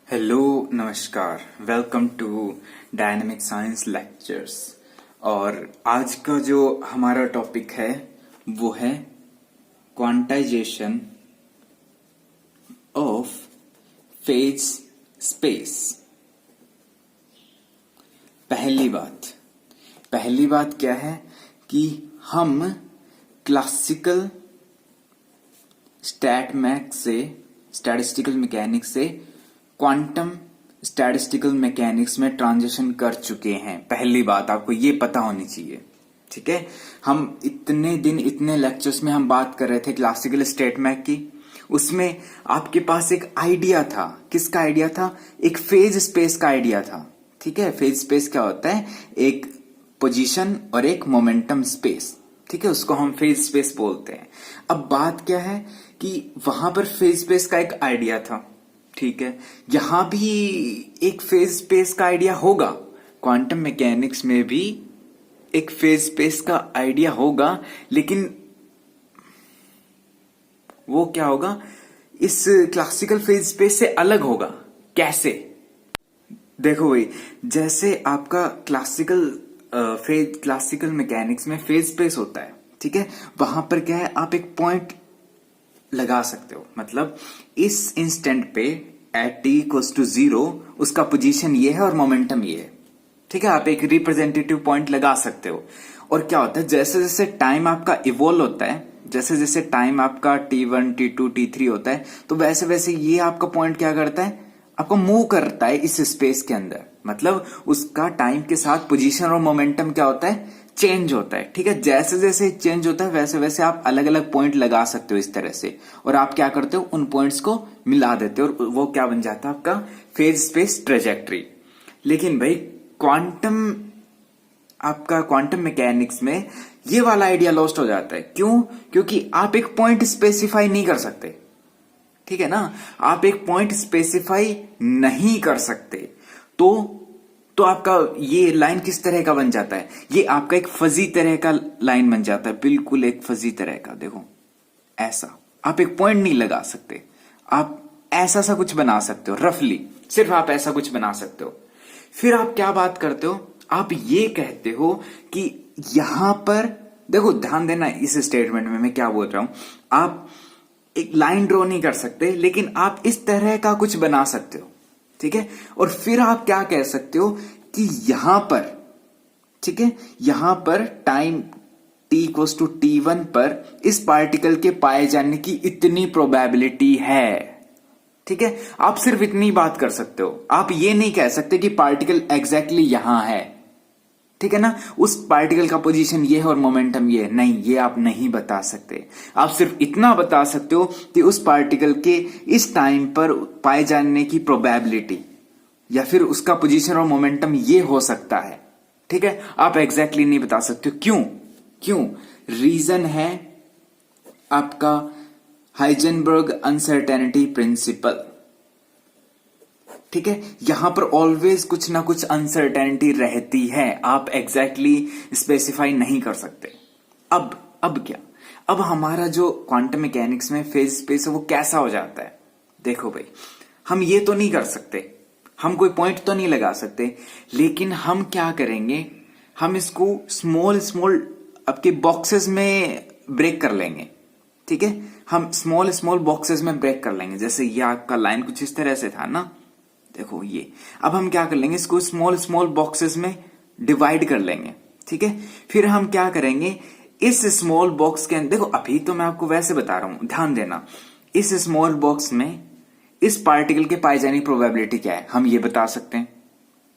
Hello नमस्कार, welcome to dynamic science lectures. और आज का जो हमारा टॉपिक है वो है क्वांटाइजेशन ऑफ फेज स्पेस। पहली बात क्या है कि हम क्लासिकल स्टैटिस्टिकल मैकेनिक्स से क्वांटम स्टैटिस्टिकल मैकेनिक्स में ट्रांजिशन कर चुके हैं। पहली बात आपको ये पता होनी चाहिए, ठीक है। हम इतने लेक्चर्स में हम बात कर रहे थे क्लासिकल स्टेट मैक की। उसमें आपके पास एक आइडिया था। किसका आइडिया था? एक फेज स्पेस का आइडिया था, ठीक है। फेज स्पेस क्या होता है? एक पोजीशन और एक मोमेंटम स्पेस, ठीक है। उसको हम फेज स्पेस बोलते हैं। अब बात क्या है कि वहां पर फेज स्पेस का एक आइडिया था, ठीक है। यहां भी एक फेज स्पेस का आइडिया होगा, क्वांटम मैकेनिक्स में भी एक फेज स्पेस का आइडिया होगा, लेकिन वो क्या होगा? इस क्लासिकल फेज स्पेस से अलग होगा। कैसे? देखो भाई, जैसे आपका क्लासिकल मैकेनिक्स में फेज स्पेस होता है, ठीक है। वहां पर क्या है, आप एक पॉइंट लगा सकते हो। मतलब इस इंस्टेंट पे एट t इक्वल्स टू 0 उसका पोजीशन ये है और मोमेंटम ये है, ठीक है। आप एक रिप्रेजेंटेटिव पॉइंट लगा सकते हो। और क्या होता है, जैसे जैसे टाइम आपका इवोल्व होता है, जैसे जैसे टाइम आपका t1 t2 t3 होता है, तो वैसे वैसे ये आपका पॉइंट क्या करता है, आपको मूव करता है इस स्पेस के अंदर। मतलब उसका टाइम के साथ पोजीशन और मोमेंटम क्या होता है, चेंज होता है, ठीक है। जैसे जैसे चेंज होता है वैसे वैसे आप अलग अलग पॉइंट लगा सकते हो इस तरह से। और आप क्या करते हो, उन पॉइंट्स को मिला देते हो और वो क्या बन जाता है, आपका फेज स्पेस ट्रेजेक्ट्री। लेकिन भाई क्वांटम मैकेनिक्स में ये वाला आइडिया लॉस्ट हो जाता है। क्यों? क्योंकि आप एक पॉइंट स्पेसिफाई नहीं कर सकते, ठीक है ना। आप एक पॉइंट स्पेसिफाई नहीं कर सकते तो आपका ये लाइन किस तरह का बन जाता है? ये आपका एक फजी तरह का लाइन बन जाता है, बिल्कुल एक फजी तरह का। देखो ऐसा आप एक पॉइंट नहीं लगा सकते, आप ऐसा सा कुछ बना सकते हो रफली, सिर्फ आप ऐसा कुछ बना सकते हो। फिर आप क्या बात करते हो, आप ये कहते हो कि यहां पर देखो, ध्यान देना इस स्टेटमेंट में मैं क्या बोल रहा हूं। आप एक लाइन ड्रॉ नहीं कर सकते, लेकिन आप इस तरह का कुछ बना सकते हो, ठीक है। और फिर आप क्या कह सकते हो कि यहां पर, ठीक है, यहां पर time t equals to t1 पर इस पार्टिकल के पाए जाने की इतनी प्रोबेबिलिटी है, ठीक है। आप सिर्फ इतनी बात कर सकते हो। आप ये नहीं कह सकते कि पार्टिकल एग्जैक्टली यहां है, ठीक है ना। उस पार्टिकल का पोजीशन ये है और मोमेंटम ये है, नहीं, ये आप नहीं बता सकते। आप सिर्फ इतना बता सकते हो कि उस पार्टिकल के इस टाइम पर पाए जाने की प्रोबेबिलिटी या फिर उसका पोजीशन और मोमेंटम ये हो सकता है, ठीक है। आप एग्जैक्टली नहीं बता सकते। क्यों? रीजन है आपका हाइजेनबर्ग अनसर्टेनिटी प्रिंसिपल, ठीक है। यहां पर ऑलवेज कुछ ना कुछ अनसर्टेनिटी रहती है, आप एग्जैक्टली स्पेसिफाई नहीं कर सकते। अब क्या? अब हमारा जो क्वांटम मैकेनिक्स में फेज स्पेस है वो कैसा हो जाता है? देखो भाई, हम ये तो नहीं कर सकते, हम कोई पॉइंट तो नहीं लगा सकते, लेकिन हम क्या करेंगे, हम इसको स्मॉल आपके बॉक्सेस में ब्रेक कर लेंगे, ठीक है। हम स्मॉल बॉक्सेस में ब्रेक कर लेंगे। जैसे ये आपका लाइन कुछ इस तरह से था ना, देखो ये। अब हम क्या कर लेंगे, इसको स्मॉल बॉक्सेस में डिवाइड कर लेंगे, ठीक है। फिर हम क्या करेंगे, इस स्मॉल बॉक्स के अंदर, देखो अभी तो मैं आपको वैसे बता रहा हूं, ध्यान देना। इस स्मॉल बॉक्स में इस पार्टिकल के पाए जाने की प्रोबेबिलिटी क्या है, हम ये बता सकते हैं,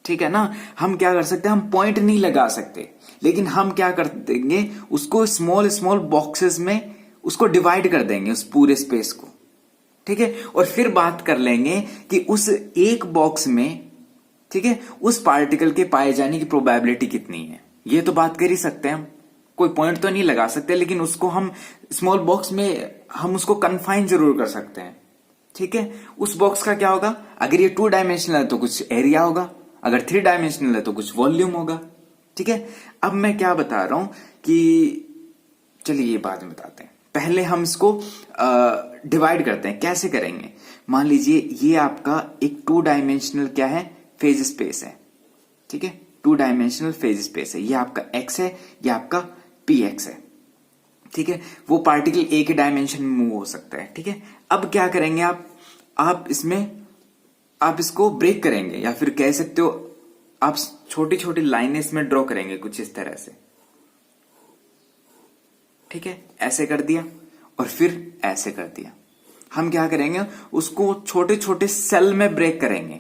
ठीक है ना। हम क्या कर सकते हैं, हम पॉइंट नहीं लगा सकते, लेकिन हम क्या कर देंगे, उसको स्मॉल बॉक्सेस में उसको डिवाइड कर देंगे, उस पूरे स्पेस को, ठीक है। और फिर बात कर लेंगे कि उस एक बॉक्स में, ठीक है, उस पार्टिकल के पाए जाने की प्रोबेबिलिटी कितनी है। ये तो बात कर ही सकते हैं हम, कोई पॉइंट तो नहीं लगा सकते, लेकिन उसको हम स्मॉल बॉक्स में हम उसको कन्फाइन जरूर कर सकते हैं, ठीक है। उस बॉक्स का क्या होगा, अगर ये 2 डायमेंशनल है तो कुछ एरिया होगा, अगर 3 डायमेंशनल है तो कुछ वॉल्यूम होगा, ठीक है। अब मैं क्या बता रहा हूं कि चलिए ये बाद में बताते हैं। पहले हम इसको डिवाइड करते हैं। कैसे करेंगे? मान लीजिए ये आपका एक 2 डायमेंशनल क्या है, फेज स्पेस है। ठीक है, 2 डायमेंशनल फेज स्पेस है। ये आपका एक्स है, ये आपका पी एक्स है। ठीक है, वो पार्टिकल एक ही डायमेंशन में मूव हो सकता है। ठीक है, अब क्या करेंगे आप इसको ब्रेक करेंगे, या फिर कह सकते हो आप छोटी छोटी लाइनें इसमें ड्रॉ करेंगे कुछ इस तरह से। ठीक है, ऐसे कर दिया और फिर ऐसे कर दिया। हम क्या करेंगे, उसको छोटे छोटे सेल में ब्रेक करेंगे।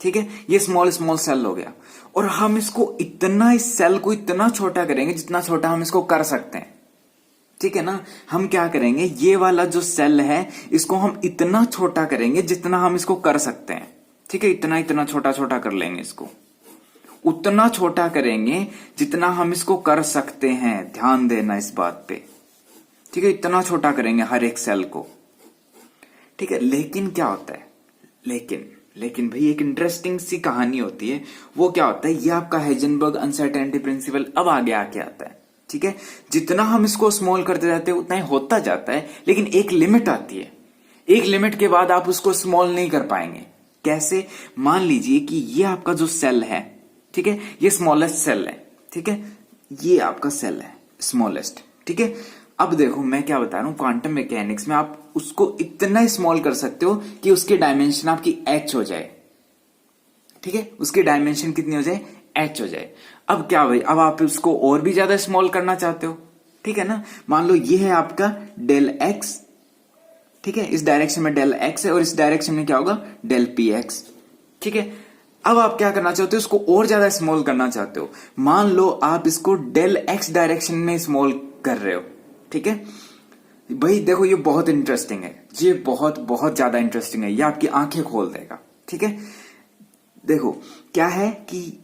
ठीक है, ये स्मॉल स्मॉल सेल हो गया, और हम इसको इस सेल को इतना छोटा करेंगे जितना छोटा हम इसको कर सकते हैं। ठीक है ना, हम क्या करेंगे, ये वाला जो सेल है इसको हम इतना छोटा करेंगे जितना हम इसको कर सकते हैं। ठीक है, इतना इतना छोटा छोटा कर लेंगे इसको, उतना छोटा करेंगे जितना हम इसको कर सकते हैं। ध्यान देना इस बात पे। ठीक है, इतना छोटा करेंगे हर एक सेल को। ठीक है, लेकिन क्या होता है, लेकिन भाई एक इंटरेस्टिंग सी कहानी होती है। वो क्या होता है, ये आपका हाइजेनबर्ग अनसर्टेनिटी प्रिंसिपल अब आगे आके आता है। ठीक है, जितना हम इसको स्मॉल करते जाते हैं उतना ही होता जाता है, लेकिन एक लिमिट आती है। एक लिमिट के बाद आप उसको स्मॉल नहीं कर पाएंगे। कैसे? मान लीजिए कि ये आपका जो सेल है, ठीक है, ये स्मॉलेस्ट सेल है। ठीक है, ये आपका सेल है स्मॉलेस्ट। ठीक है, अब देखो मैं क्या बता रहा हूं, क्वांटम मैकेनिक्स में आप उसको इतना स्मॉल कर सकते हो कि उसकी डायमेंशन आपकी h हो जाए। ठीक है, उसकी डायमेंशन कितनी हो जाए, h हो जाए। अब क्या भाई, अब आप उसको और भी ज्यादा स्मॉल करना चाहते हो। ठीक है ना, मान लो ये है आपका डेल x। ठीक है, इस डायरेक्शन में डेल x है और इस डायरेक्शन में क्या होगा, डेल px। ठीक है, अब आप क्या करना चाहते हो, इसको और ज्यादा स्मॉल करना चाहते हो। मान लो आप इसको डेल x डायरेक्शन में स्मॉल कर रहे हो। ठीक है भाई, देखो ये बहुत इंटरेस्टिंग है, ये बहुत बहुत ज्यादा इंटरेस्टिंग है, ये आपकी आंखें खोल देगा। ठीक है, देखो क्या है कि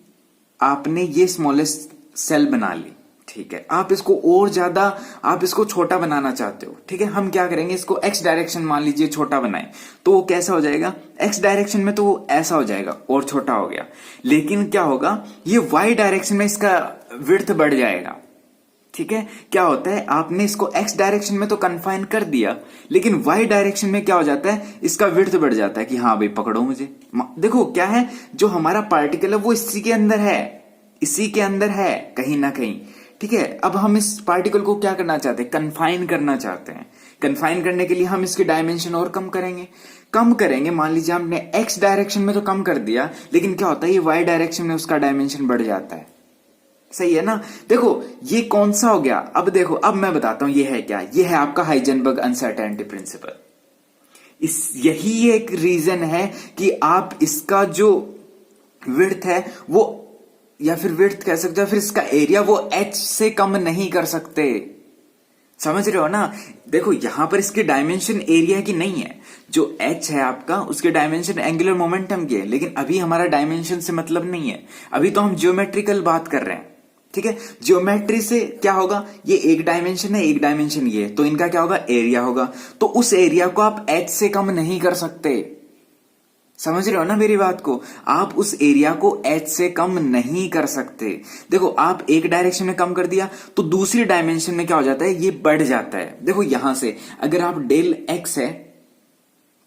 आपने ये स्मॉलेस्ट सेल बना ली। ठीक है, आप इसको और ज्यादा, आप इसको छोटा बनाना चाहते हो। ठीक है, हम क्या करेंगे, इसको एक्स डायरेक्शन मान लीजिए छोटा बनाए, तो वो कैसा हो जाएगा, एक्स डायरेक्शन में तो वो ऐसा हो जाएगा और छोटा हो गया। लेकिन क्या होगा, ये वाई डायरेक्शन में इसका विड्थ बढ़ जाएगा। ठीक है, क्या होता है, आपने इसको एक्स डायरेक्शन में तो कन्फाइन कर दिया, लेकिन वाई डायरेक्शन में क्या हो जाता है, इसका विड्थ बढ़ जाता है कि हाँ भाई पकड़ो मुझे। देखो क्या है, जो हमारा पार्टिकल है वो इसी के अंदर है, इसी के अंदर है कहीं ना कहीं। ठीक है, अब हम इस पार्टिकल को क्या करना चाहते हैं, कन्फाइन करना चाहते हैं। कन्फाइन करने के लिए हम इसकी डायमेंशन और कम करेंगे। मान लीजिए हमने एक्स डायरेक्शन में तो कम कर दिया, लेकिन क्या होता है, ये वाई डायरेक्शन में उसका डायमेंशन बढ़ जाता है। सही है ना। देखो ये कौन सा हो गया, अब देखो, अब मैं बताता हूं ये है क्या, ये है आपका हाइजेनबर्ग अनसर्टेनिटी प्रिंसिपल। यही एक रीजन है कि आप इसका जो विड्थ है वो, या फिर विड्थ कह सकते हो, फिर इसका एरिया वो h से कम नहीं कर सकते। समझ रहे हो ना। देखो यहां पर इसकी डायमेंशन एरिया की नहीं है, जो h है आपका उसके डायमेंशन एंगुलर मोमेंटम की है, लेकिन अभी हमारा डायमेंशन से मतलब नहीं है, अभी तो हम ज्योमेट्रिकल बात कर रहे हैं। ठीक है, ज्योमेट्री से क्या होगा, ये एक डायमेंशन है, एक डायमेंशन ये, तो इनका क्या होगा, एरिया होगा। तो उस एरिया को आप h से कम नहीं कर सकते। समझ रहे हो ना मेरी बात को, आप उस एरिया को h से कम नहीं कर सकते। देखो आप एक डायरेक्शन में कम कर दिया तो दूसरी डायमेंशन में क्या हो जाता है, ये बढ़ जाता है। देखो यहां से अगर आप डेल x है,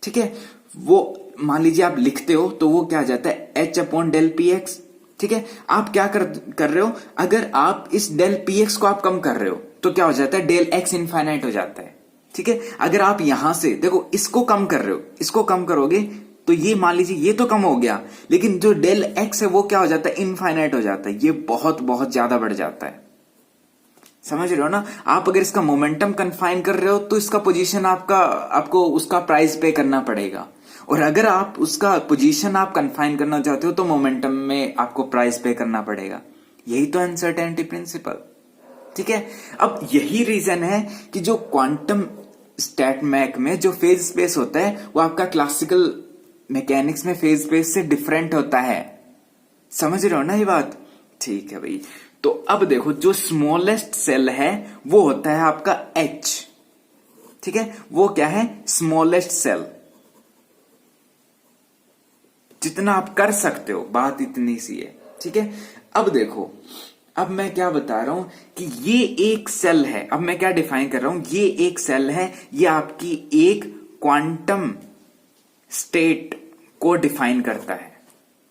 ठीक है, वो मान लीजिए आप लिखते हो तो वो क्या आ जाता है, h upon del P X. ठीक है, आप क्या कर रहे हो, अगर आप इस डेल पी एक्स को आप कम कर रहे हो तो क्या हो जाता है, डेल x इनफाइनाइट हो जाता है। ठीक है, अगर आप यहां से देखो इसको कम कर रहे हो, इसको कम करोगे तो ये मान लीजिए ये तो कम हो गया, लेकिन जो डेल x है वो क्या हो जाता है, इनफाइनाइट हो जाता है, ये बहुत बहुत ज्यादा बढ़ जाता है। समझ रहे हो ना। आप अगर इसका मोमेंटम कन्फाइन कर रहे हो तो इसका पोजीशन आपको उसका प्राइस पे करना पड़ेगा, और अगर आप उसका पोजीशन आप कन्फाइन करना चाहते हो तो मोमेंटम में आपको प्राइस पे करना पड़ेगा। यही तो अनसर्टेनिटी प्रिंसिपल। ठीक है, अब यही रीजन है कि जो क्वांटम स्टैट मैक में जो फेज स्पेस होता है वो आपका क्लासिकल मैकेनिक्स में फेज स्पेस से डिफरेंट होता है। समझ रहे हो ना ये बात। ठीक है भाई, तो अब देखो जो स्मॉलेस्ट सेल है वो होता है आपका h। ठीक है, वो क्या है, स्मॉलेस्ट सेल, जितना आप कर सकते हो, बात इतनी सी है। ठीक है, अब देखो अब मैं क्या बता रहा हूं कि ये एक सेल है। अब मैं क्या डिफाइन कर रहा हूं, ये एक सेल है, ये आपकी एक क्वांटम स्टेट को डिफाइन करता है।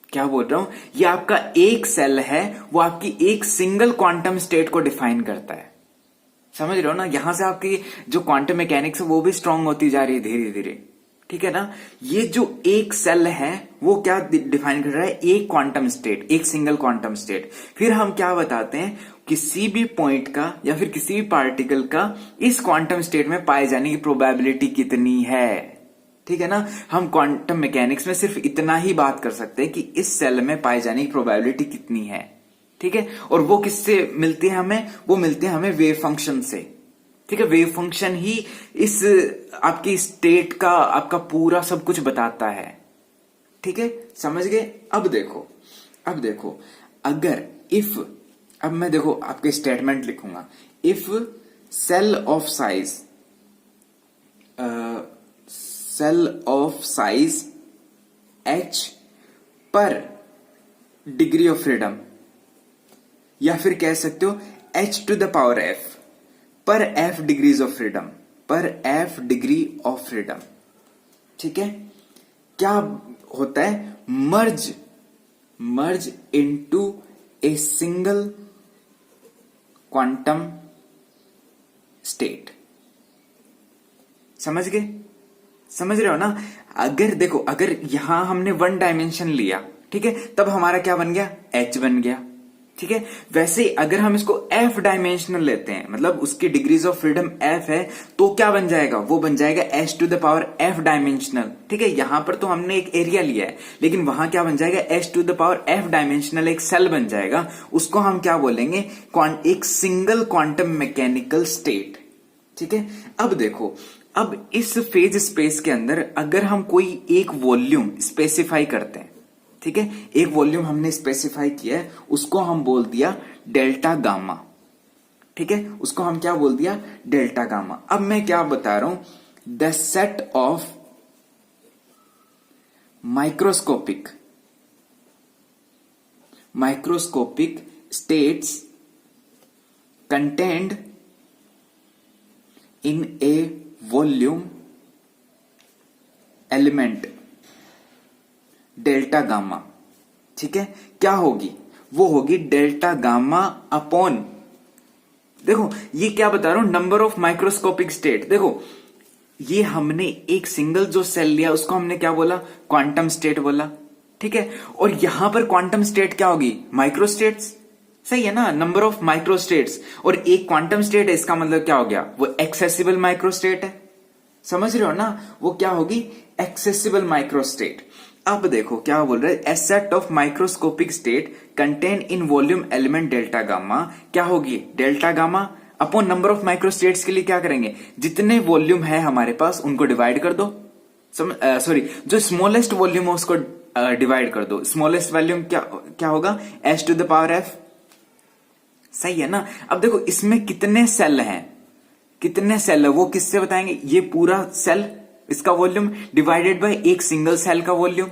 क्या बोल रहा हूं, ये आपका एक सेल है, वो आपकी एक सिंगल क्वांटम स्टेट को डिफाइन करता है। समझ रहे हो ना, यहां से आपकी जो क्वांटम मैकेनिक्स है वो भी स्ट्रांग होती जा रही है धीरे धीरे। ठीक है ना, ये जो एक सेल है वो क्या डिफाइन कर रहा है, एक क्वांटम स्टेट, एक सिंगल क्वांटम स्टेट। फिर हम क्या बताते हैं, किसी भी पॉइंट का या फिर किसी भी पार्टिकल का इस क्वांटम स्टेट में पाए जाने की प्रोबेबिलिटी कितनी है। ठीक है ना, हम क्वांटम मैकेनिक्स में सिर्फ इतना ही बात कर सकते हैं कि इस सेल में पाए जाने की प्रोबेबिलिटी कितनी है। ठीक है, और वो किससे मिलती है हमें, वो मिलती है हमें वेव फंक्शन से। ठीक है, वेव फंक्शन ही इस आपकी स्टेट का आपका पूरा सब कुछ बताता है। ठीक है, समझ गए। अब देखो अगर इफ, अब मैं देखो आपके स्टेटमेंट लिखूंगा, if cell of size h पर डिग्री ऑफ फ्रीडम, या फिर कह सकते हो h to the power f पर f डिग्रीज ऑफ फ्रीडम, पर f डिग्री ऑफ फ्रीडम। ठीक है, क्या होता है, merge into a single quantum state. समझ गए, समझ रहे हो ना। अगर देखो, अगर यहां हमने वन डायमेंशन लिया, ठीक है, तब हमारा क्या बन गया, h बन गया। ठीक है, वैसे अगर हम इसको f डायमेंशनल लेते हैं, मतलब उसकी डिग्रीज ऑफ फ्रीडम f है, तो क्या बन जाएगा, वो बन जाएगा h to the power f dimensional. ठीक है, यहां पर तो हमने एक एरिया लिया है, लेकिन वहां क्या बन जाएगा, h to the power f dimensional एक सेल बन जाएगा। उसको हम क्या बोलेंगे, एक सिंगल क्वांटम मैकेनिकल स्टेट। ठीक है, अब देखो, अब इस फेज स्पेस के अंदर अगर हम कोई एक वॉल्यूम स्पेसिफाई करते हैं, ठीक है, एक वॉल्यूम हमने स्पेसिफाई किया है, उसको हम बोल दिया डेल्टा गामा। ठीक है, उसको हम क्या बोल दिया, डेल्टा गामा। अब मैं क्या बता रहा हूं, the set of microscopic states contained in A volume element delta gamma. ठीक है, क्या होगी, वो होगी डेल्टा गामा अपॉन, देखो ये क्या बता रहा हूं, नंबर ऑफ माइक्रोस्कोपिक स्टेट। देखो ये हमने एक सिंगल जो सेल लिया उसको हमने क्या बोला, क्वांटम स्टेट बोला। ठीक है, और यहां पर क्वांटम स्टेट क्या होगी, माइक्रोस्टेट्स। सही है ना, नंबर ऑफ माइक्रोस्टेट्स, और एक क्वांटम स्टेट है, इसका मतलब क्या हो गया, वो एक्सेसिबल माइक्रोस्टेट है। समझ रहे हो ना, वो क्या होगी, एक्सेसिबल माइक्रोस्टेट। अब देखो क्या बोल रहे हैं, a set of microscopic state contain in volume element delta gamma, क्या होगी, delta gamma upon number of microstates के लिए क्या करेंगे, जितने वॉल्यूम है हमारे पास उनको डिवाइड कर दो, सॉरी जो स्मॉलेस्ट वॉल्यूम है उसको डिवाइड कर दो। स्मॉलेस्ट वॉल्यूम क्या होगा, h to the power f। सही है ना। अब देखो इसमें कितने सेल हैं, कितने सेल है वो किससे बताएंगे, ये पूरा सेल, इसका वॉल्यूम डिवाइडेड बाय एक सिंगल सेल का वॉल्यूम,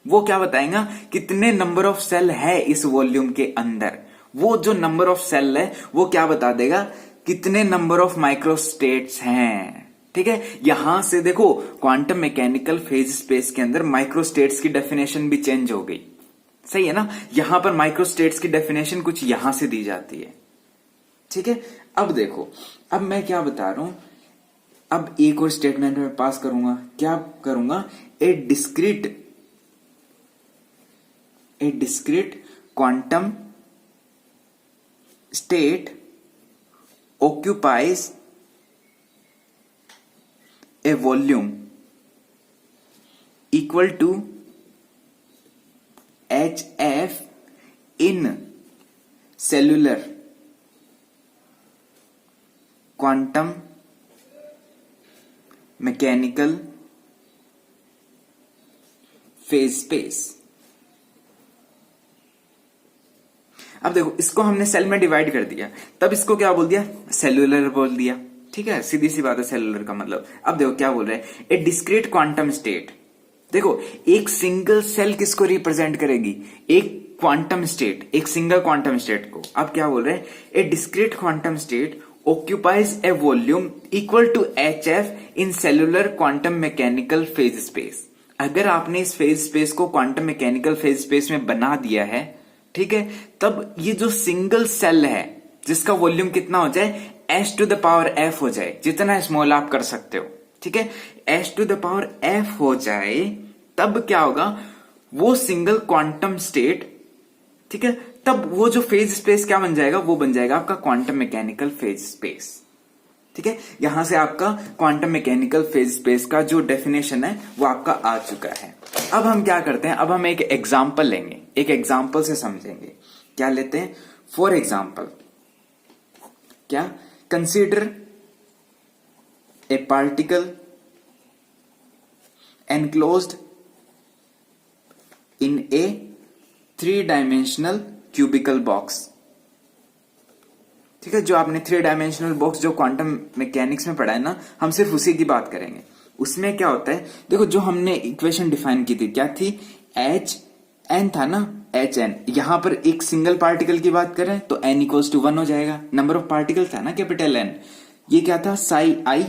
वो क्या बताएगा, कितने नंबर ऑफ सेल है इस वॉल्यूम के अंदर। वो जो नंबर ऑफ सेल है वो क्या बता देगा, कितने नंबर ऑफ माइक्रोस्टेट्स हैं। ठीक है, यहां से देखो क्वांटम मैकेनिकल फेज स्पेस के अंदर माइक्रोस्टेट्स की डेफिनेशन भी चेंज हो गई। सही है ना, यहां पर माइक्रोस्टेट्स की डेफिनेशन कुछ यहां से दी जाती है। ठीक है, अब देखो, अब मैं क्या बता रहा हूं, अब एक और स्टेटमेंट में पास करूंगा, क्या करूंगा, a discrete quantum state occupies a volume equal to hf in cellular quantum mechanical phase space। अब देखो इसको हमने सेल में डिवाइड कर दिया, तब इसको क्या बोल दिया, सेलुलर बोल दिया। ठीक है, सीधी सी बात है सेलुलर का मतलब। अब देखो क्या बोल रहे हैं, ए डिस्क्रीट क्वांटम स्टेट। देखो एक सिंगल सेल किसको रिप्रेजेंट करेगी, एक क्वांटम स्टेट, एक सिंगल क्वांटम स्टेट को, अब क्या बोल रहे हैं, a discrete quantum state occupies a volume equal to hf in cellular quantum mechanical phase space। अगर आपने इस फेज स्पेस को क्वांटम मैकेनिकल फेज स्पेस में बना दिया है, ठीक है, तब ये जो सिंगल सेल है जिसका वॉल्यूम कितना हो जाए, h to the power f हो जाए, जितना स्मॉल आप कर सकते हो, ठीक है, h to the power f हो जाए, तब क्या होगा, वो सिंगल क्वांटम स्टेट, ठीक है, तब वो जो फेज स्पेस क्या बन जाएगा, वो बन जाएगा आपका क्वांटम मैकेनिकल फेज स्पेस। ठीक है, यहां से आपका क्वांटम मैकेनिकल फेज स्पेस का जो डेफिनेशन है वो आपका आ चुका है। अब हम क्या करते हैं, अब हम एक एग्जांपल लेंगे, एक एग्जांपल से समझेंगे। क्या लेते हैं, फॉर एग्जांपल, क्या, consider a particle enclosed in A 3 dimensional cubical box. ठीक है, जो आपने 3 डायमेंशनल बॉक्स जो क्वांटम मैकेनिक्स में पढ़ा है ना, हम सिर्फ उसी की बात करेंगे। उसमें क्या होता है, देखो जो हमने इक्वेशन डिफाइन की थी, क्या थी, एच एन था ना, एच एन। यहां पर एक सिंगल पार्टिकल की बात करें तो एन इक्वल्स टू 1 हो जाएगा, नंबर ऑफ पार्टिकल था ना कैपिटल एन। ये क्या था, psi I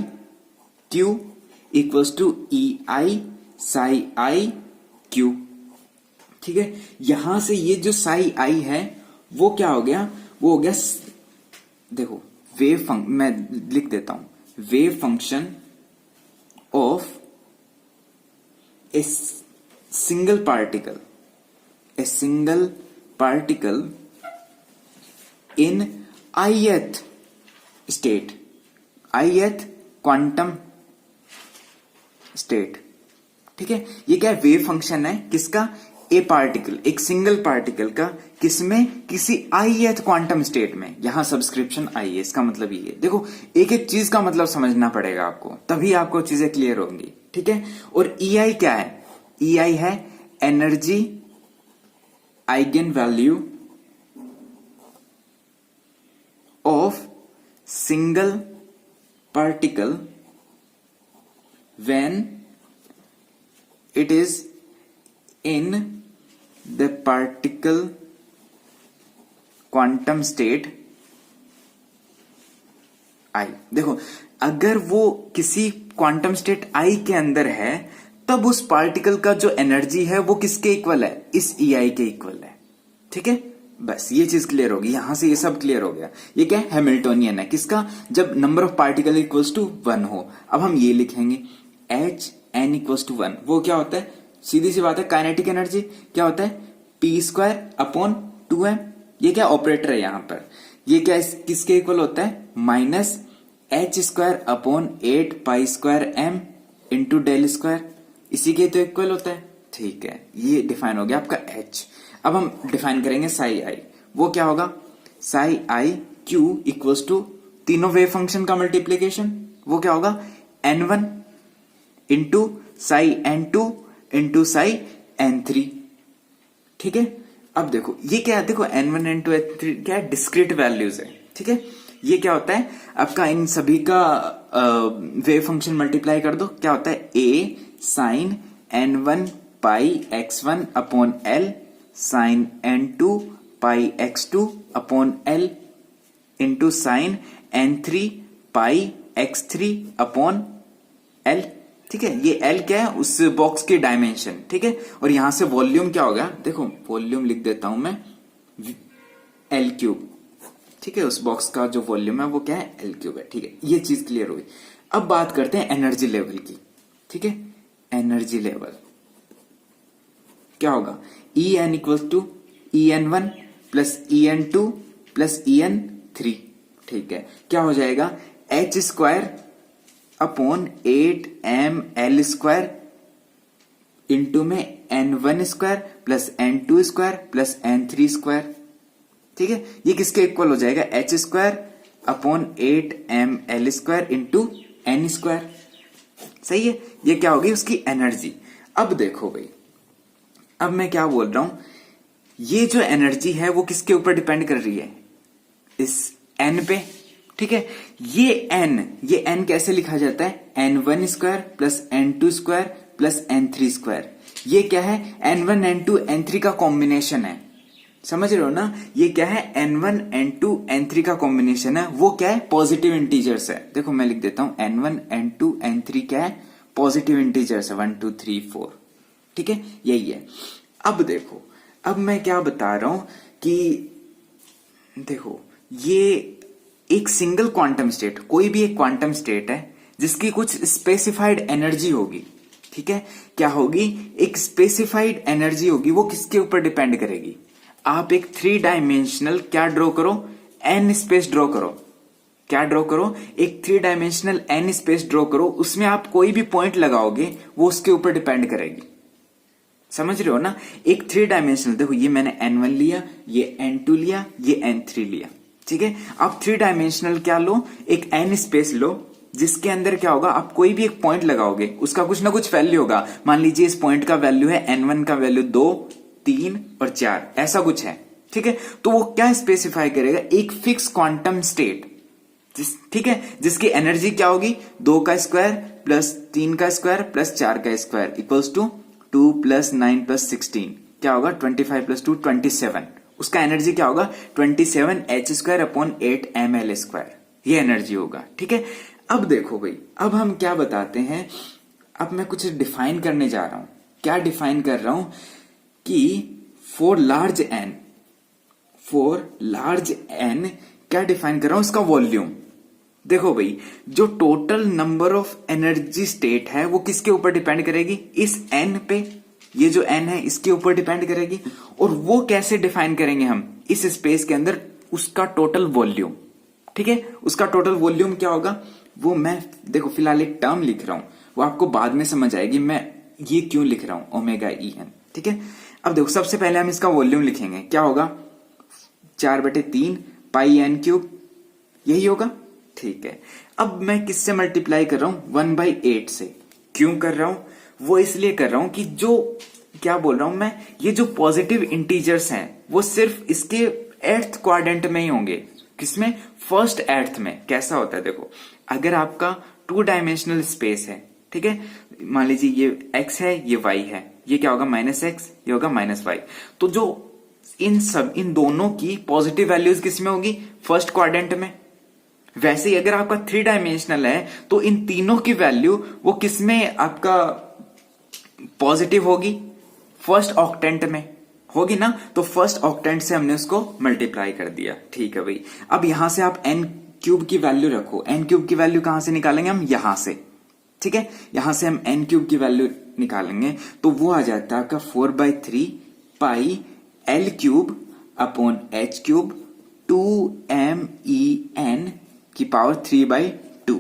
Q equals to E I psi I Q. ठीक है, यहां से ये जो साई आई है वो क्या हो गया, वो हो गया, देखो वेव फंक्शन, मैं लिख देता हूं, wave function of a single particle, a single particle in ith state, ith quantum state. ठीक है, ये क्या है, वेव फंक्शन है किसका, ए पार्टिकल, एक सिंगल पार्टिकल का, किसमें, किसी ith क्वांटम स्टेट में। यहां सब्सक्रिप्शन आई है, इसका मतलब ये है। देखो एक एक चीज का मतलब समझना पड़ेगा आपको, तभी आपको चीजें क्लियर होंगी। ठीक है, और EI क्या है, EI है energy eigen value of single particle when it is in the particle quantum state I। देखो अगर वो किसी क्वांटम स्टेट I के अंदर है, तब उस पार्टिकल का जो एनर्जी है वो किसके इक्वल है, इस EI के इक्वल है। ठीक है, बस ये चीज क्लियर होगी, यहां से ये सब क्लियर हो गया। ये क्या है, हैमिल्टोनियन है किसका, जब number of particle equals to 1 हो। अब हम ये लिखेंगे एच एन इक्वल्स टू 1, वो क्या होता है, सीधी सी बात है, काइनेटिक एनर्जी क्या होता है, p² अपॉन 2m। ये क्या ऑपरेटर है यहां पर, ये क्या किसके इक्वल होता है, minus h² upon 8π²m into del square, इसी के तो इक्वल होता है। ठीक है, ये डिफाइन हो गया आपका h। अब हम डिफाइन करेंगे साई आई, वो क्या होगा, psi I Q equals to तीनों वेव फंक्शन का मल्टीप्लीकेशन, वो क्या होगा, n1 into Sai n2 into Sai n3। ठीक है, अब देखो ये क्या है, देखो n1 n2 n3 क्या है, डिस्क्रीट वैल्यूज है। ठीक है, ये क्या होता है आपका, इन सभी का वेव फंक्शन मल्टीप्लाई कर दो, क्या होता है, a sine n1 pi x1 upon l sine n2 pi x2 upon l into sine n3 pi x3 upon l। ठीक है, ये L क्या है, उस बॉक्स की डायमेंशन। ठीक है, और यहां से वॉल्यूम क्या होगा, देखो वॉल्यूम लिख देता हूं मैं L3। ठीक है, उस बॉक्स का जो वॉल्यूम है वो क्या है, L3 है। ठीक है, ये चीज क्लियर हुई। अब बात करते हैं एनर्जी लेवल की। ठीक है, एनर्जी लेवल क्या होगा, En equal to En1 plus En2 plus En3। ठीक है, क्या हो जाएगा, h² अपॉन 8ml² इंटू में n1² plus n2² plus n3²। ठीक है, ये किसके इक्वल हो जाएगा, h² upon 8ml² into n²। सही है, ये क्या होगी उसकी एनर्जी। अब देखो भाई, अब मैं क्या बोल रहा हूं, ये जो एनर्जी है वो किसके ऊपर डिपेंड कर रही है, इस n पे। ठीक है, ये n कैसे लिखा जाता है, n1² plus n2² plus n3²। ये क्या है, n1 n2 n3 का कॉम्बिनेशन है। समझ रहे हो ना? ये क्या है, n1 n2 n3 का कॉम्बिनेशन है। वो क्या है, पॉजिटिव इंटीजर्स है। देखो मैं लिख देता हूं, n1 n2 n3 क्या है, पॉजिटिव इंटीजर्स है, 1 2 3 4। ठीक है, यही है। अब देखो, अब मैं क्या बता रहा हूं कि देखो, ये एक सिंगल क्वांटम स्टेट, कोई भी एक क्वांटम स्टेट है जिसकी कुछ स्पेसिफाइड एनर्जी होगी। ठीक है, क्या होगी, एक स्पेसिफाइड एनर्जी होगी। वो किसके ऊपर डिपेंड करेगी? आप एक 3 डायमेंशनल क्या ड्रॉ करो, एन स्पेस ड्रॉ करो। क्या ड्रॉ करो, एक 3 डायमेंशनल एन स्पेस ड्रॉ करो। उसमें आप कोई भी पॉइंट लगाओगे वो उसके ऊपर डिपेंड करेगी। समझ रहे हो ना? एक 3 डायमेंशनल, देखो ये मैंने n1 लिया, ये n2 लिया, ये n3 लिया। ठीक है, आप 3 डायमेंशनल क्या लो, एक एन स्पेस लो, जिसके अंदर क्या होगा, आप कोई भी एक पॉइंट लगाओगे, उसका कुछ ना कुछ वैल्यू होगा। मान लीजिए इस पॉइंट का वैल्यू है n1 का वैल्यू 2 3 और 4, ऐसा कुछ है। ठीक है, तो वो क्या स्पेसिफाई करेगा, एक फिक्स क्वांटम स्टेट, ठीक है, जिसकी एनर्जी क्या होगी, 2 का स्क्वायर प्लस 3 का स्क्वायर प्लस 4 का square equals to 2 plus 9 plus 16, क्या होगा, 25 प्लस 2 27। उसका एनर्जी क्या होगा, 27 h square upon 8 ml square, ये एनर्जी होगा। ठीक है, अब देखो भाई, अब हम क्या बताते हैं, अब मैं कुछ डिफाइन करने जा रहा हूं। क्या डिफाइन कर रहा हूं कि फॉर लार्ज एन क्या डिफाइन कर रहा हूं, इसका वॉल्यूम। देखो भाई, जो total number of energy state है वो किसके ऊपर डिपेंड करेगी, इस एन पे, ये जो एन है इसके ऊपर डिपेंड करेगी। और वो कैसे डिफाइन करेंगे हम, इस स्पेस के अंदर उसका टोटल वॉल्यूम। ठीक है, उसका टोटल वॉल्यूम क्या होगा, वो मैं देखो फिलहाल एक टर्म लिख रहा हूं, वो आपको बाद में समझ आएगी मैं ये क्यों लिख रहा हूं, ओमेगा ई एन। ठीक है, अब देखो सबसे पहले हम इसका वॉल्यूम लिखेंगे, क्या होगा, 4/3 पाई एन क्यूब, यही होगा। ठीक है, अब मैं किससे मल्टीप्लाई कर रहा हूं, 1/8 से। क्यों कर रहा हूं, वो इसलिए कर रहा हूं कि जो क्या बोल रहा हूं मैं, ये जो पॉजिटिव इंटीजर्स हैं वो सिर्फ इसके एर्थ क्वाड्रेंट में ही होंगे। किसमें, फर्स्ट एर्थ में। कैसा होता है, देखो अगर आपका 2 डायमेंशनल स्पेस है, ठीक है, मान लीजिए ये x है, ये y है, ये क्या होगा, -x, ये होगा -y। तो जो इन दोनों की पॉजिटिव वैल्यूज किसमें होगी, फर्स्ट क्वाड्रेंट में। वैसे ही अगर आपका 3 डायमेंशनल है तो इन तीनों की वैल्यू वो किसमें आपका पॉजिटिव होगी, फर्स्ट ऑक्टेंट में होगी ना। तो फर्स्ट ऑक्टेंट से हमने उसको मल्टीप्लाई कर दिया। ठीक है भाई, अब यहां से आप n क्यूब की वैल्यू रखो। n क्यूब की वैल्यू कहां से निकालेंगे हम, यहां से। ठीक है, यहां से हम n क्यूब की वैल्यू निकालेंगे तो वो आ जाता है आपका 4/3 पाई l cube upon h cube 2m की पावर 3/2।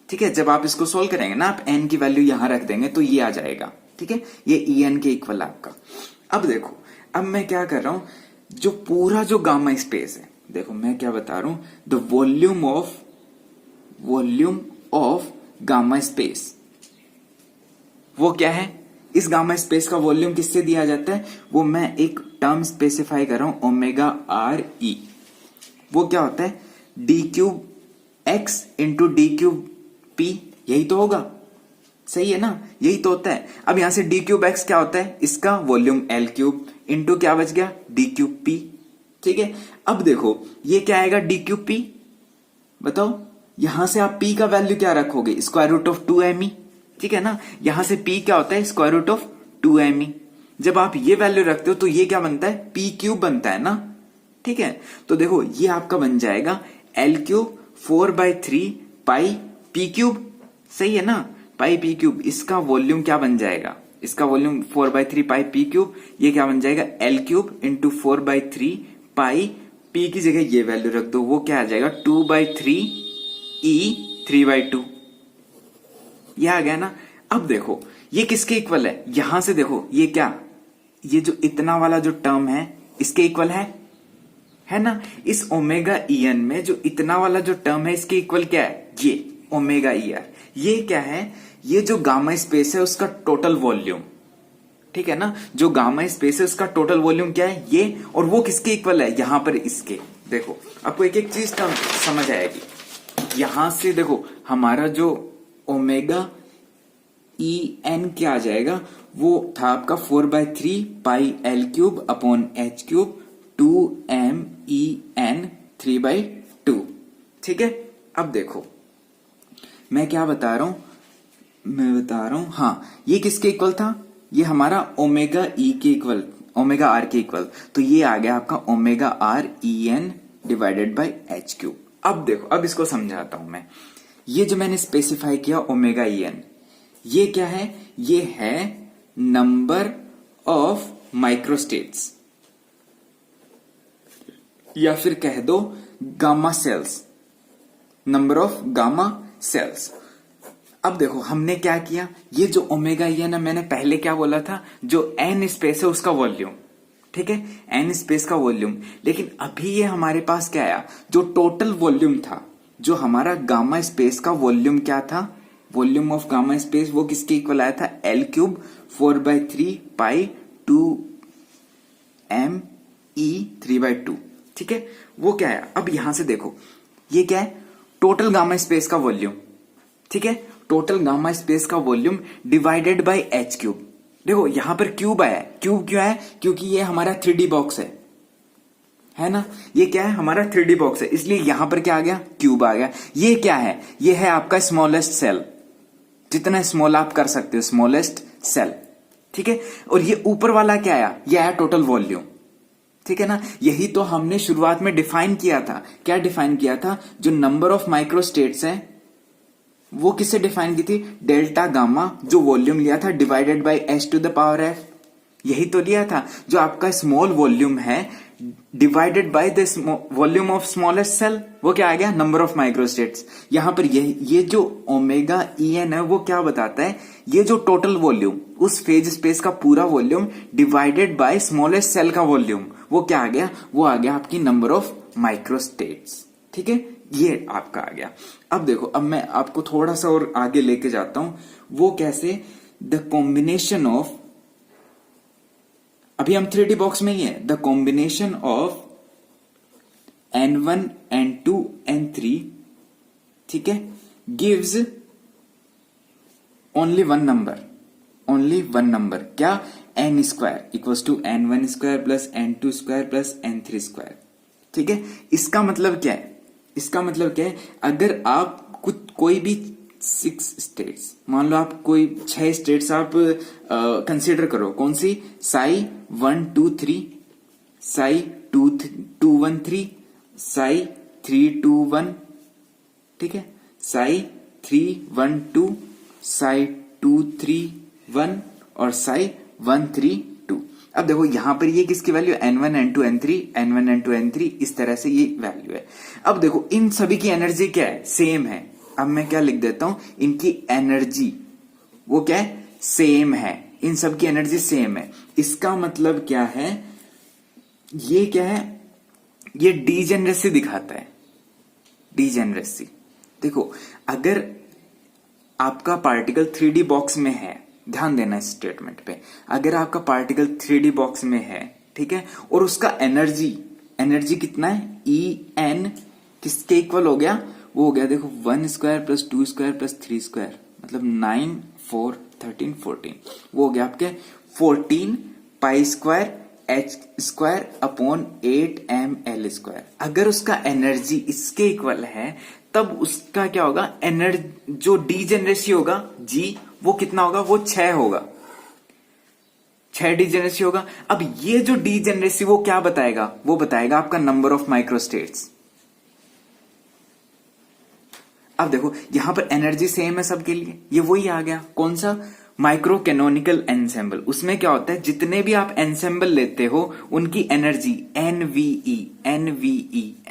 ठीक है, जब आप इसको सोल्व करेंगे ना, आप n की वैल्यू यहां रख देंगे तो ये आ जाएगा। ठीक है, ये en के इक्वल आपका। अब देखो, अब मैं क्या कर रहा हूं, जो पूरा जो गामा स्पेस है, देखो मैं क्या बता रहा हूं, the volume of gamma space, वो क्या है, इस गामा स्पेस का वॉल्यूम किससे दिया जाता है, वो मैं एक टर्म स्पेसिफाई कर रहा हूं, ओमेगा आर ई। वो क्या होता है, D cube x into D cube P, यही तो होगा, सही है ना, यही तो होता है। अब यहां से डी क्यूब एक्स क्या होता है, इसका वॉल्यूम एल क्यूब इंटू क्या बच गया, डी क्यूब पी। ठीक है, अब देखो ये क्या आएगा, डी क्यूब पी। बताओ, यहां से आप पी का वैल्यू क्या रखोगे, स्क्वायर रूट ऑफ 2me। ठीक है ना, यहां से पी क्या होता है, स्क्वायर रूट ऑफ 2me। जब आप ये वैल्यू रखते हो तो ये क्या बनता है, पी क्यूब बनता है ना। ठीक है, तो देखो ये आपका बन जाएगा एल क्यूब 4/3 पाई पी क्यूब, सही है ना, पाई पी क्यूब। इसका वॉल्यूम क्या बन जाएगा, इसका वॉल्यूम 4/3 पाई पी क्यूब, ये क्या बन जाएगा, एल क्यूब इंटू 4/3 पाई पी की जगह ये वैल्यू रख दो, वो क्या आ जाएगा, 2/3 ई 3/2। ये आ गया ना। अब देखो ये किसके इक्वल है, यहां से देखो ये क्या, ये जो इतना वाला जो टर्म है इसके इक्वल है ना। इस ओमेगा ईएन में जो इतना वाला जो टर्म है इसके इक्वल क्या है, ये ओमेगा ई आर। ये क्या है, ये जो गामा स्पेस है उसका टोटल वॉल्यूम। ठीक है ना, जो गामा स्पेस है उसका टोटल वॉल्यूम क्या है, ये। और वो किसके इक्वल है, यहां पर इसके। देखो आपको एक एक चीज समझ आएगी। यहां से देखो हमारा जो ओमेगा ई एन क्या आ जाएगा, वो था आपका 4/3 pi L cube upon H cube 2MEN3/2। ठीक है, अब देखो मैं क्या बता रहा हूं, हाँ, ये किसके इक्वल था, ये हमारा ओमेगा ई के इक्वल, ओमेगा आर के इक्वल, तो ये आ गया आपका omega R EN divided by HQ। अब देखो, अब इसको समझाता हूं मैं। ये जो मैंने स्पेसिफाई किया ओमेगा EN, ये क्या है, ये है नंबर ऑफ माइक्रोस्टेट्स, या फिर कह दो gamma cells, number of gamma cells. अब देखो हमने क्या किया, ये जो ओमेगा EN है, मैंने पहले क्या बोला था, जो n स्पेस है उसका वॉल्यूम, ठीक है, n स्पेस का वॉल्यूम। लेकिन अभी ये हमारे पास क्या आया, जो टोटल वॉल्यूम था, जो हमारा गामा स्पेस का वॉल्यूम क्या था, वॉल्यूम ऑफ गामा स्पेस, वो किसके इक्वल आया था, L³ 4/3 पाई 2ME3/2। ठीक है, वो क्या है, अब यहां से देखो ये क्या है, टोटल गामा स्पेस का वॉल्यूम, ठीक है, टोटल गामा स्पेस का वॉल्यूम डिवाइडेड बाय H³। देखो यहां पर क्यूब आया, क्यूब क्यों है, क्योंकि ये हमारा 3D बॉक्स है ना, ये क्या है, हमारा 3D बॉक्स है, इसलिए यहां पर क्या आ गया, क्यूब आ गया। ये क्या है, ये है आपका स्मॉलेस्ट सेल, जितना स्मॉल आप कर सकते हो, स्मॉलेस्ट सेल। ठीक है, और ये ऊपर वाला क्या आया, ये आया टोटल वॉल्यूम। ठीक है ना, यही तो हमने शुरुआत में डिफाइन किया था। क्या डिफाइन किया था, जो नंबर ऑफ माइक्रोस्टेट्स है वो किससे डिफाइन की थी, डेल्टा गामा, जो वॉल्यूम लिया था डिवाइडेड बाय h⁻f, यही तो लिया था। जो आपका स्मॉल वॉल्यूम है divided by the volume of smallest cell, वो क्या आ गया, नंबर ऑफ माइक्रोस्टेट्स। यहां पर ये जो ओमेगा EN है वो क्या बताता है, ये जो टोटल वॉल्यूम, उस फेज स्पेस का पूरा volume divided by smallest cell का वॉल्यूम, वो क्या आ गया, वो आ गया आपकी नंबर ऑफ माइक्रोस्टेट्स। ठीक है, ये आपका आ गया। अब देखो, अब मैं आपको थोड़ा सा और आगे लेके जाता हूं, वो कैसे, द कॉम्बिनेशन ऑफ, अभी हम 3D बॉक्स में ही है, the combination of N1 N2 N3, ठीक है, gives only one number, only one number, क्या, n² equals to N1² plus N2² plus N3²। ठीक है, इसका मतलब क्या है, इसका मतलब क्या है, अगर आप कुछ कोई भी 6 स्टेट्स, मान लो आप कोई 6 स्टेट्स आप कंसीडर करो, कौन सी, साई 1 2 3, साई 2 2 1 3, साई 3 2 1, ठीक है, साई 3 1 2, साई 2 3 1 और साई 1 3 2। अब देखो यहां पर ये किसकी value, N1 N2 N3, N1 N2 N3, इस तरह से ये वैल्यू है। अब देखो इन सभी की एनर्जी क्या है, सेम है। अब मैं क्या लिख देता हूं, इनकी एनर्जी वो क्या है, सेम है, इन सब की एनर्जी सेम है। इसका मतलब क्या है, ये क्या है, ये डीजेनरेसी दिखाता है, डीजेनरेसी। देखो अगर आपका पार्टिकल 3D बॉक्स में है, ध्यान देना इस स्टेटमेंट पे, अगर आपका पार्टिकल 3D बॉक्स में है, ठीक है, और उसका एनर्जी कितना है, EN किसके इक्वल हो गया, वो हो गया देखो 1² प्लस 2² प्लस 3², मतलब 9 4 13 14, वो हो गया आपके 14 π² h² अपॉन 8ml²। अगर उसका एनर्जी इसके इक्वल है, तब उसका क्या होगा, एनर्जी जो डीजेनरेसी होगा G, वो कितना होगा, वो 6 होगा, 6 डीजेनरेसी होगा। अब ये जो डीजेनरेसी वो क्या बताएगा, वो बताएगा आपका नंबर ऑफ माइक्रोस्टेट्स। अब देखो यहां पर एनर्जी सेम है सबके लिए, ये वही आ गया, कौन सा, माइक्रो कैनोनिकल एनसेंबल। उसमें क्या होता है, जितने भी आप एनसेंबल लेते हो उनकी एनर्जी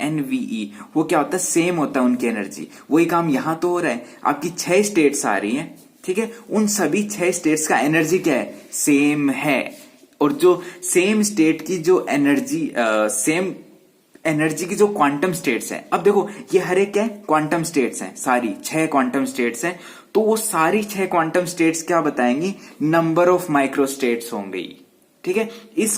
NVE वो क्या होता है, सेम होता है उनकी एनर्जी। वही काम यहां तो हो रहा है, आपकी 6 स्टेट्स आ रही हैं, ठीक है, उन सभी 6 स्टेट्स का एनर्जी क्या है, सेम है। और जो सेम स्टेट की जो एनर्जी, सेम एनर्जी की जो क्वांटम स्टेट्स हैं, अब देखो ये हर एक क्या है, क्वांटम स्टेट्स हैं, सारी 6 क्वांटम स्टेट्स हैं, तो वो सारी 6 क्वांटम स्टेट्स क्या बताएंगी, नंबर ऑफ माइक्रोस्टेट्स होंगे। ठीक है, इस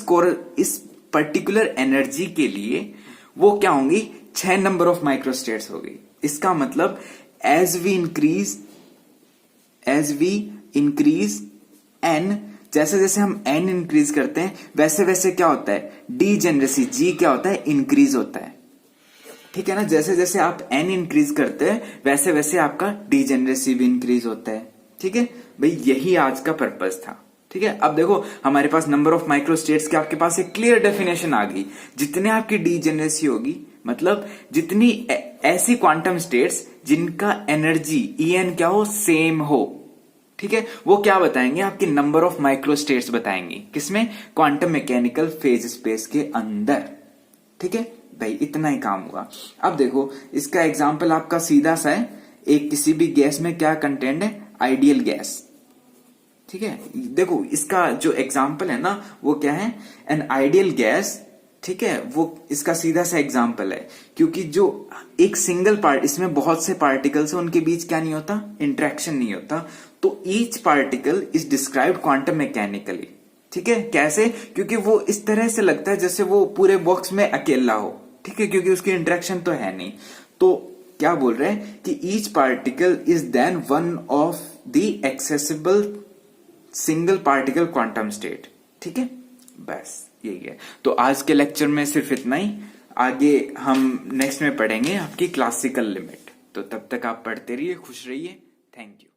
पर्टिकुलर एनर्जी के लिए वो क्या होंगी, 6 नंबर ऑफ माइक्रोस्टेट्स होगी। इसका मतलब एज वी इंक्रीज n, जैसे जैसे हम n इंक्रीज करते हैं वैसे वैसे क्या होता है, डीजेनरेसी जी क्या होता है, इंक्रीज होता है। ठीक है ना, जैसे जैसे आप n इंक्रीज करते हैं वैसे वैसे आपका डीजेनरेसी भी इंक्रीज होता है। ठीक है भाई, यही आज का पर्पस था। ठीक है, अब देखो हमारे पास नंबर ऑफ माइक्रोस्टेट्स की आपके पास एक क्लियर डेफिनेशन आ गई। जितने आपकी डीजेनरेसी होगी, मतलब जितनी ऐसी क्वांटम स्टेट्स जिनका एनर्जी En क्या हो, सेम हो। ठीक है, वो क्या बताएंगे, आपके नंबर ऑफ माइक्रोस्टेट्स बताएंगे। किसमें, क्वांटम मैकेनिकल फेज स्पेस के अंदर। ठीक है भाई, इतना ही काम हुआ। अब देखो इसका एग्जाम्पल आपका सीधा सा है, एक किसी भी गैस में क्या कंटेंट है, आइडियल गैस। ठीक है, देखो इसका जो एग्जाम्पल है ना वो क्या है, एन आइडियल गैस। ठीक है, वो इसका सीधा सा एग्जाम्पल है, क्योंकि जो एक सिंगल पार्ट, इसमें बहुत से पार्टिकल्स है, उनके बीच क्या नहीं होता, इंटरेक्शन नहीं होता। तो each particle is described quantum mechanically. ठीक है, कैसे, क्योंकि वो इस तरह से लगता है जैसे वो पूरे बॉक्स में अकेला हो। ठीक है, क्योंकि उसकी इंटरेक्शन तो है नहीं। तो क्या बोल रहे हैं कि each particle is then one of the accessible single particle quantum state. ठीक है, बस यही है। तो आज के लेक्चर में सिर्फ इतना ही, आगे हम नेक्स्ट में पढ़ेंगे आपकी क्लासिकल लिमिट। तो तब तक आप पढ़ते रहिए, खुश रहिए। Thank you.